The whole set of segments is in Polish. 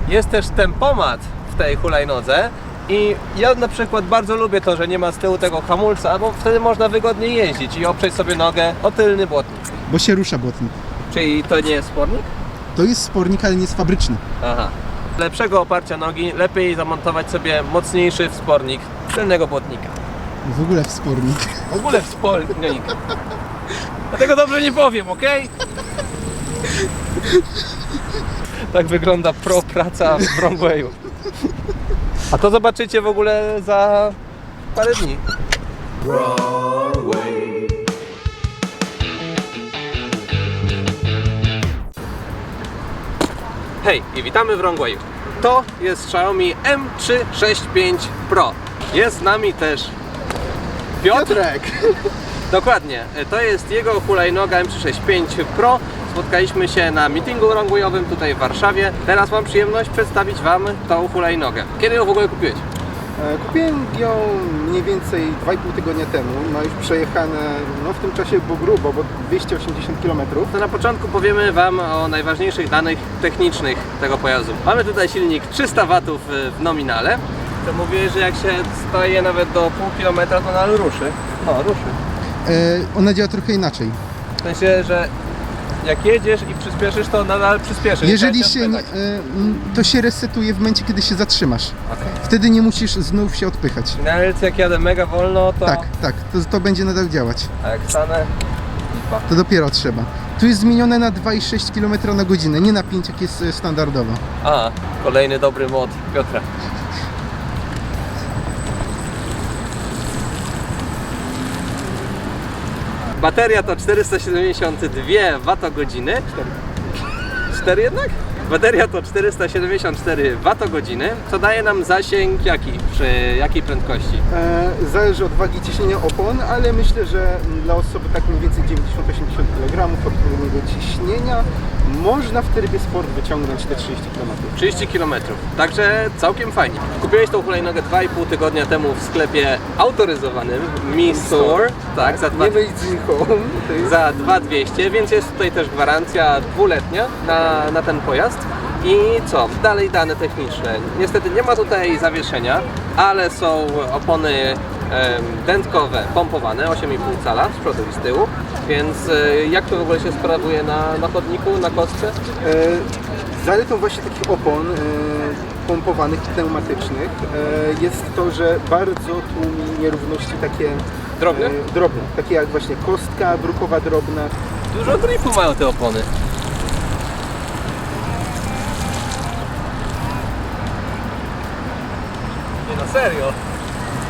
Jest też tempomat w tej hulajnodze i ja na przykład bardzo lubię to, że nie ma z tyłu tego hamulca, bo wtedy można wygodnie jeździć i oprzeć sobie nogę o tylny błotnik. Bo się rusza błotnik. Czyli to nie jest spornik? To jest spornik, ale nie jest fabryczny. Aha. Lepszego oparcia nogi, lepiej zamontować sobie mocniejszy wspornik tylnego błotnika. W ogóle wspornik. W ogóle wspornik. Dlatego dobrze nie powiem, ok? Tak wygląda praca w Wrongwayu. A to zobaczycie w ogóle za parę dni. Hej i witamy w Wrongwayu. To jest Xiaomi M365 Pro. Jest z nami też Piotrek! Dokładnie, to jest jego hulajnoga M365 Pro. Spotkaliśmy się na meetingu wrongwayowym tutaj w Warszawie. Teraz mam przyjemność przedstawić Wam tą hulajnogę. Kiedy ją w ogóle kupiłeś? Kupiłem ją mniej więcej 2,5 tygodnia temu. Ma już przejechane, no w tym czasie było grubo, bo 280 km. To na początku powiemy Wam o najważniejszych danych technicznych tego pojazdu. Mamy tutaj silnik 300 W w nominale. To mówię, że jak się staje nawet do pół kilometra, to nadal ruszy. O, ruszy. Ona działa trochę inaczej. W sensie, że jak jedziesz i przyspieszysz, to nadal przyspieszysz. Jeżeli się nie, to się resetuje w momencie, kiedy się zatrzymasz. Okay. Wtedy nie musisz znów się odpychać. Na LC jak jadę mega wolno, to... Tak, to będzie nadal działać. A jak stanę... To dopiero trzeba. Tu jest zmienione na 2,6 km na godzinę, nie na 5 jak jest standardowo. A, kolejny dobry mod Piotra. Bateria to 472 Wh. 4 jednak? Bateria to 474 Wh, co daje nam zasięg jaki? Przy jakiej prędkości? Zależy od wagi ciśnienia opon, ale myślę, że dla osoby tak mniej więcej 90-80 kg odpowiedniego ciśnienia można w trybie sport wyciągnąć te 30 km. 30 km, także całkiem fajnie. Kupiłeś tą hulajnogę 2,5 tygodnia temu w sklepie autoryzowanym Mi Store, tak, za 2200, więc jest tutaj też gwarancja dwuletnia na ten pojazd. I co? Dalej dane techniczne. Niestety nie ma tutaj zawieszenia, ale są opony dętkowe, pompowane, 8,5 cala z przodu i z tyłu, więc jak to w ogóle się sprawuje na chodniku, na kostce? Zaletą właśnie takich opon pompowanych, pneumatycznych jest to, że bardzo tłumi nierówności takie Drobne? Drobne, takie jak właśnie kostka brukowa drobna. Dużo gripu mają te opony. Nie no, serio.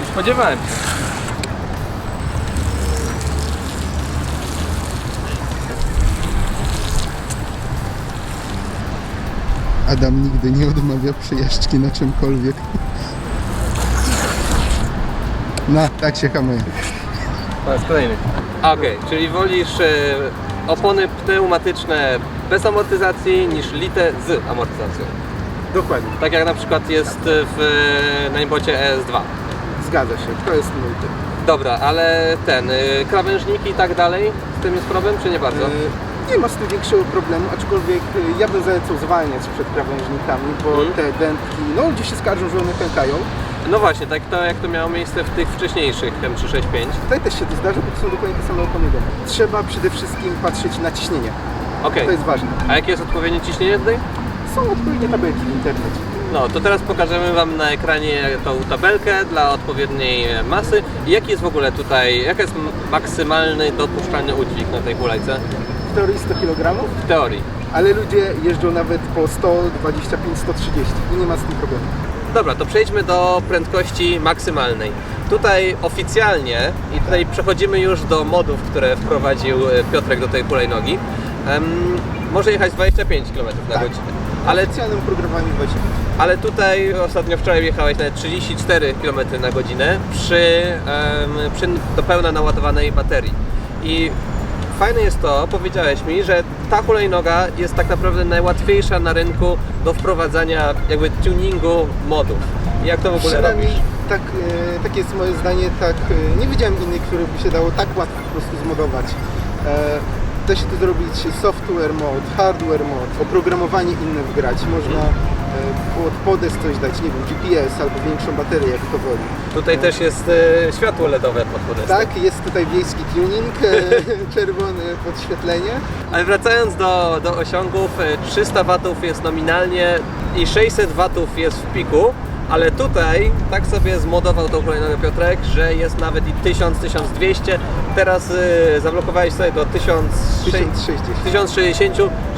Nie spodziewałem się. Adam nigdy nie odmawia przejażdżki na czymkolwiek. No, tak się hamuje. To jest kolejny. Okej, czyli wolisz opony pneumatyczne bez amortyzacji niż lite z amortyzacją. Dokładnie, Tak jak na przykład jest w Ninebocie ES2. zgadza się, to jest mój typ. Dobra, ale krawężniki i tak dalej, z tym jest problem, czy nie bardzo? Nie ma z tym większego problemu, aczkolwiek ja bym zalecał zwalniać przed krawężnikami, bo te dętki, no ludzie się skarżą, że one pękają. No właśnie, tak to jak to miało miejsce w tych wcześniejszych M365. Tutaj też się to zdarza, bo to są dokładnie te same opony domu. Trzeba przede wszystkim patrzeć na ciśnienie, Okej. to jest ważne. A jakie jest odpowiednie ciśnienie tutaj? Są odpowiednie tabelki w internecie. No, to teraz pokażemy Wam na ekranie tą tabelkę dla odpowiedniej masy. I jaki jest w ogóle tutaj, jaki jest maksymalny dopuszczalny udźwig na tej hulajce? W teorii 100 kg, W teorii. ale ludzie jeżdżą nawet po 125, 130 i nie ma z tym problemu. Dobra, to przejdźmy do prędkości maksymalnej. Tutaj oficjalnie, i tutaj przechodzimy już do modów, które wprowadził Piotrek do tej hulajnogi, może jechać 25 km na godzinę. Ale oficjalnym programowaniem 25. Ale tutaj wczoraj jechałeś nawet 34 km na godzinę przy do pełna naładowanej baterii. I fajne jest to, powiedziałeś mi, że ta hulajnoga jest tak naprawdę najłatwiejsza na rynku do wprowadzania jakby tuningu modów. I jak to w ogóle robisz? Tak, takie jest moje zdanie, tak, nie widziałem innych, które by się dało tak łatwo po prostu zmodować. Da się to zrobić software mod, hardware mod, oprogramowanie inne wgrać. Można pod podest coś dać, nie wiem, GPS albo większą baterię, jak to woli. Tutaj też jest światło LEDowe pod podestem. Tak, jest tutaj wiejski tuning, czerwone podświetlenie. Ale wracając do osiągów, 300 W jest nominalnie i 600 W jest w piku, ale tutaj tak sobie zmodował tą hulajnogę Piotrek, że jest nawet i 1000-1200. Teraz zablokowałeś sobie do 1060,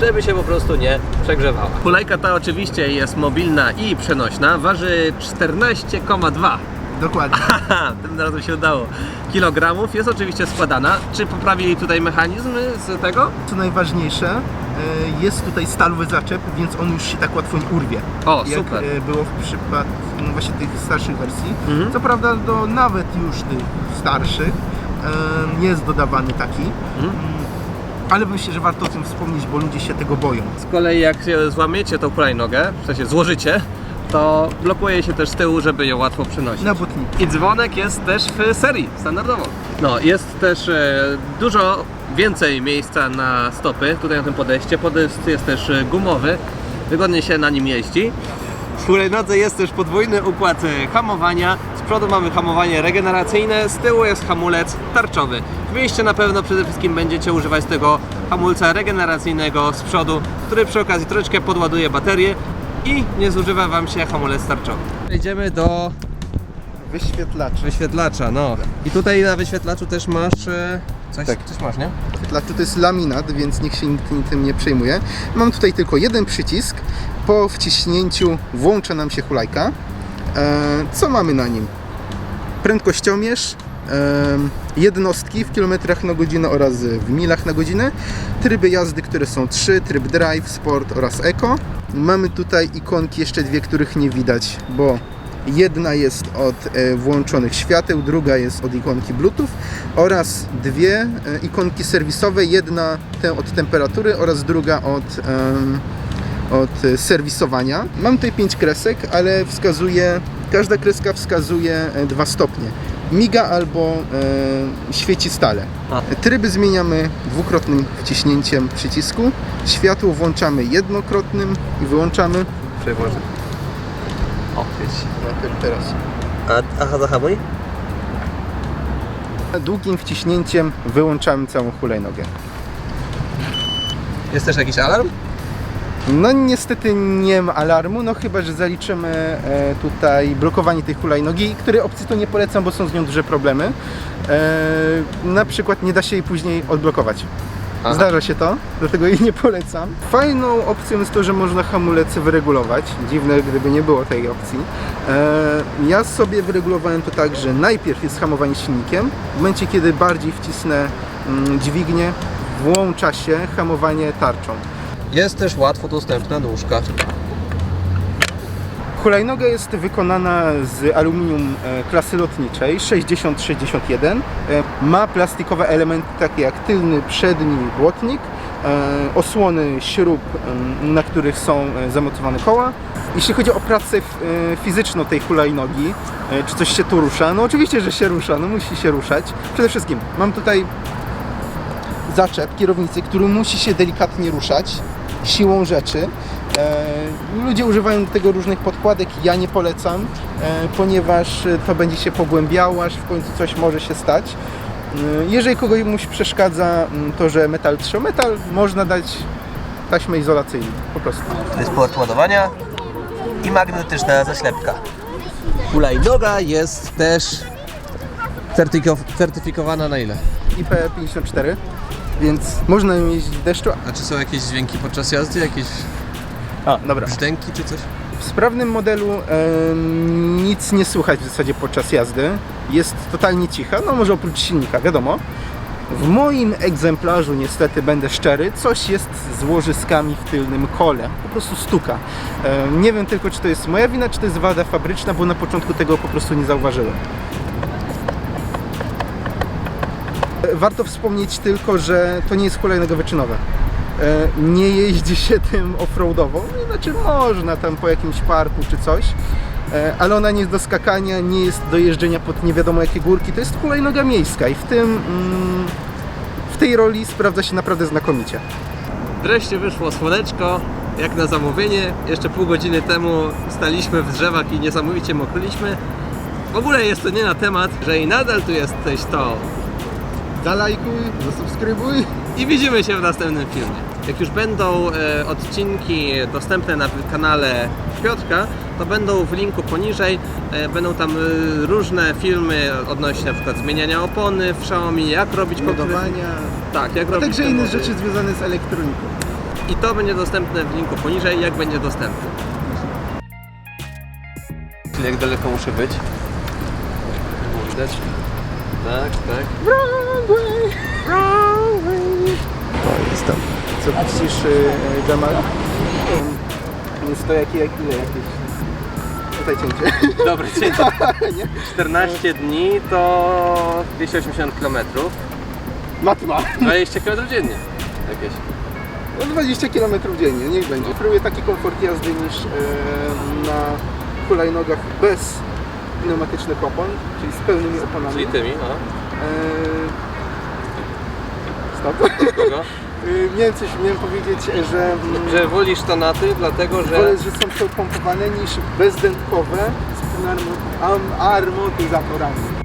żeby się po prostu nie przegrzewała. Hulajka ta oczywiście jest mobilna i przenośna, waży 14,2. Dokładnie. Haha, tym razem się udało. Kilogramów, jest oczywiście składana. Czy poprawili tutaj mechanizm z tego? Co najważniejsze, jest tutaj stalowy zaczep, więc on już się tak łatwo nie urwie. O, jak super. było w przypadku właśnie tych starszych wersji. Mhm. Co prawda do nawet już tych starszych jest dodawany taki. Ale myślę, że warto o tym wspomnieć, bo ludzie się tego boją. Z kolei jak się złamiecie tą hulajnogę, w sensie złożycie, to blokuje się też z tyłu, żeby ją łatwo przenosić. Na botniki. I dzwonek jest też w serii, standardowo. No, jest też dużo więcej miejsca na stopy, tutaj na tym podejście. Podest jest też gumowy, wygodnie się na nim jeździ. W hulajnodze jest też podwójny układ hamowania. Z przodu mamy hamowanie regeneracyjne, z tyłu jest hamulec tarczowy. W mieście na pewno przede wszystkim będziecie używać tego hamulca regeneracyjnego z przodu, który przy okazji troszeczkę podładuje baterię i nie zużywa Wam się hamulec tarczowy. Przejdziemy do wyświetlacza, no. I tutaj na wyświetlaczu też masz coś, Tak. coś masz, nie? Wyświetlaczu to jest laminat, więc nikt się tym nie przejmuje. Mam tutaj tylko jeden przycisk. Po wciśnięciu włącza nam się hulajka. Co mamy na nim? Prędkościomierz, jednostki w kilometrach na godzinę oraz w milach na godzinę, tryby jazdy, które są 3, tryb drive, sport oraz eco. Mamy tutaj ikonki jeszcze dwie, których nie widać, bo jedna jest od włączonych świateł, druga jest od ikonki Bluetooth oraz dwie ikonki serwisowe, jedna od temperatury oraz druga od serwisowania. Mam tutaj 5 kresek, ale każda kreska wskazuje 2 stopnie. Miga albo świeci stale. Tryby zmieniamy dwukrotnym wciśnięciem przycisku. Światło włączamy jednokrotnym i wyłączamy. Przełożę. O, wiecie. Teraz. A zahamuj? Długim wciśnięciem wyłączamy całą hulajnogę. Jest też jakiś alarm? No niestety nie ma alarmu, no chyba że zaliczymy tutaj blokowanie tej hulajnogi, której opcji to nie polecam, bo są z nią duże problemy. Na przykład nie da się jej później odblokować. Aha. Zdarza się to, dlatego jej nie polecam. Fajną opcją jest to, że można hamulec wyregulować. Dziwne, gdyby nie było tej opcji. Ja sobie wyregulowałem to tak, że najpierw jest hamowanie silnikiem. W momencie, kiedy bardziej wcisnę dźwignię, włącza się hamowanie tarczą. Jest też łatwo dostępna nóżka. Hulajnoga jest wykonana z aluminium klasy lotniczej 6061. Ma plastikowe elementy takie jak tylny, przedni błotnik, osłony śrub, na których są zamontowane koła. Jeśli chodzi o pracę fizyczną tej hulajnogi, czy coś się tu rusza? No oczywiście, że się rusza, no musi się ruszać. Przede wszystkim mam tutaj zaczep kierownicy, który musi się delikatnie ruszać siłą rzeczy. Ludzie używają do tego różnych podkładek, ja nie polecam, ponieważ to będzie się pogłębiało, aż w końcu coś może się stać. Jeżeli komuś przeszkadza to, że metal trzyma metal, można dać taśmę izolacyjną, po prostu. To jest port ładowania i magnetyczna zaślepka. Hulajnoga jest też certyfikowana na ile? IP54, więc można ją jeździć w deszczu. A czy są jakieś dźwięki podczas jazdy? Jakieś Dobra. brzdęki czy coś? W sprawnym modelu nic nie słychać w zasadzie podczas jazdy. Jest totalnie cicha, no może oprócz silnika, wiadomo. W moim egzemplarzu, niestety będę szczery, coś jest z łożyskami w tylnym kole. Po prostu stuka. Nie wiem tylko, czy to jest moja wina, czy to jest wada fabryczna, bo na początku tego po prostu nie zauważyłem. Warto wspomnieć tylko, że to nie jest hulajnoga wyczynowa. Nie jeździ się tym offroadowo, znaczy można tam po jakimś parku czy coś, ale ona nie jest do skakania, nie jest do jeżdżenia pod nie wiadomo jakie górki, to jest hulajnoga miejska i w tej roli sprawdza się naprawdę znakomicie. Wreszcie wyszło słoneczko, jak na zamówienie. Jeszcze pół godziny temu staliśmy w drzewach i niesamowicie mokryliśmy. W ogóle jest to nie na temat, że i nadal tu jesteś, to Zalajkuj, zasubskrybuj. i widzimy się w następnym filmie. Jak już będą odcinki dostępne na kanale Piotrka, to będą w linku poniżej. Będą tam różne filmy odnośnie na przykład zmieniania opony w Xiaomi, jak robić Modowania, Tak, jak a robić także te inne mody. rzeczy związane z elektroniką. I to będzie dostępne w linku poniżej, jak będzie dostępne. Czyli jak daleko muszę być? Widać? Tak, tak. Wrong way. O, jestem. Co widzisz, Jamal? Jest to jakieś... Tutaj cięcie. Dobre cięcie. Nie? 14 dni to 280 km. Matma. 20 km dziennie. Jakieś. No 20 km dziennie, niech będzie. Próbuję taki komfort jazdy niż na hulajnogach bez pneumatycznych opon, czyli z pełnymi oponami. Czyli tymi, no. Stop. Kogo? Miałem powiedzieć, że Że wolisz tonaty, dlatego że... wolę, że są pompowane niż bezdętkowe z amortyzatorami.